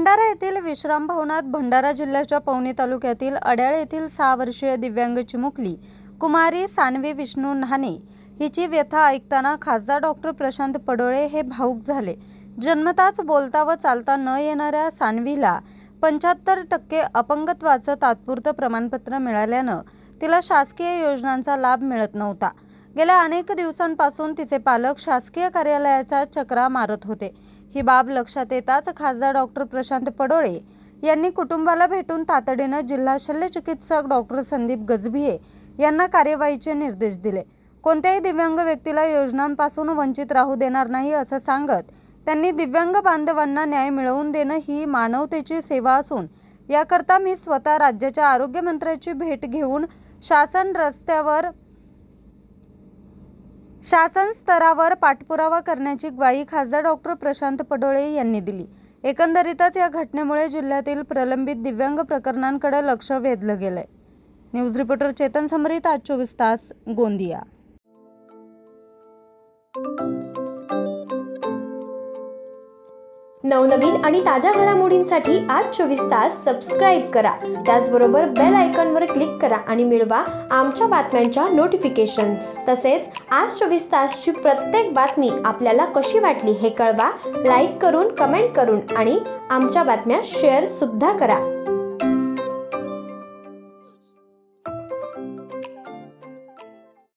भंडारा येथील विश्राम भवनात भंडारा जिल्ह्याच्या पवनी तालुक्यातील अड्याळ येथील 6 वर्षीय दिव्यांग चिमुकली कुमारी सानवी विष्णू न्हाणे हिची व्यथा ऐकताना खासदार डॉक्टर प्रशांत पडोळे हे भावुक झाले। जन्मताच बोलता व चालता न येणाऱ्या सानवीला 75% अपंगत्वाचं तात्पुरतं प्रमाणपत्र मिळाल्यानं तिला शासकीय योजनांचा लाभ मिळत नव्हता। गेल्या अनेक दिवसांपासून तिचे पालक शासकीय कार्यालयाचा चक्रा मारत होते। ही बाब लक्षात येताच खासदार डॉक्टर प्रशांत पडोळे यांनी कुटुंबाला भेटून तातडीनं जिल्हा शल्यचिकित्सक डॉक्टर संदीप गजभिये यांना कार्यवाहीचे निर्देश दिले। कोणत्याही दिव्यांग व्यक्तीला योजनांपासून वंचित राहू देणार नाही असं सांगत त्यांनी दिव्यांग बांधवांना न्याय मिळवून देणं ही मानवतेची सेवा असून याकरता मी स्वतः राज्याच्या आरोग्यमंत्र्यांची भेट घेऊन शासन स्तरावर पाठपुरावा करण्याची ग्वाही खासदार डॉक्टर प्रशांत पडोळे यांनी दिली। एकंदरीतच या घटनेमुळे जिल्ह्यातील प्रलंबित दिव्यांग प्रकरणांकडे लक्ष वेधलं गेलंय। न्यूज रिपोर्टर चेतन समरीत, आज 24 तास, गोंदिया। नवनवीन आणि ताज्या घडामोडींसाठी आज 24 तास सबस्क्राईब करा। त्याचबरोबर बेल आयकॉनवर क्लिक करा आणि मिळवा आमच्या बातम्यांच्या नोटिफिकेशन्स। तसेच आज 24 तासची प्रत्येक बातमी आपल्याला कशी वाटली हे कळवा, लाईक करून, कमेंट करून आणि आमच्या बातम्या शेअर सुद्धा करा।